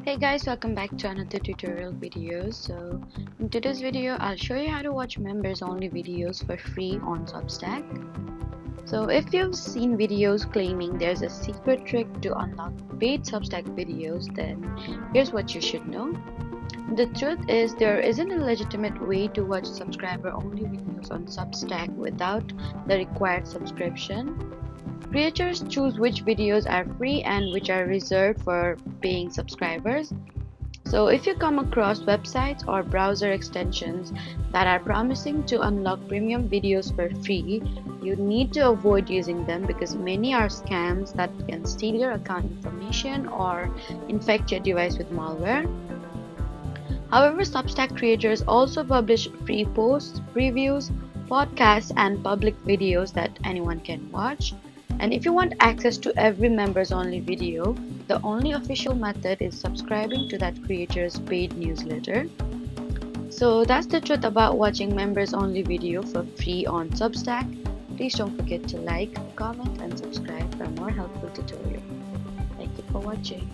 Hey guys, welcome back to another tutorial video. So in today's video I'll show you how to watch members only videos for free on Substack. So if you've seen videos claiming there's a secret trick to unlock paid Substack videos, then here's what you should know. The truth is there isn't a legitimate way to watch subscriber only videos on Substack without the required subscription. Creators choose which videos are free and which are reserved for paying subscribers. So if you come across websites or browser extensions that are promising to unlock premium videos for free, you need to avoid using them because many are scams that can steal your account information or infect your device with malware. However, Substack creators also publish free posts, previews, podcasts, and public videos that anyone can watch. And if you want access to every members only video, the only official method is subscribing to that creator's paid newsletter. So that's the truth about watching members only video for free on Substack. Please don't forget to like, comment, and subscribe for more helpful tutorials. Thank you for watching.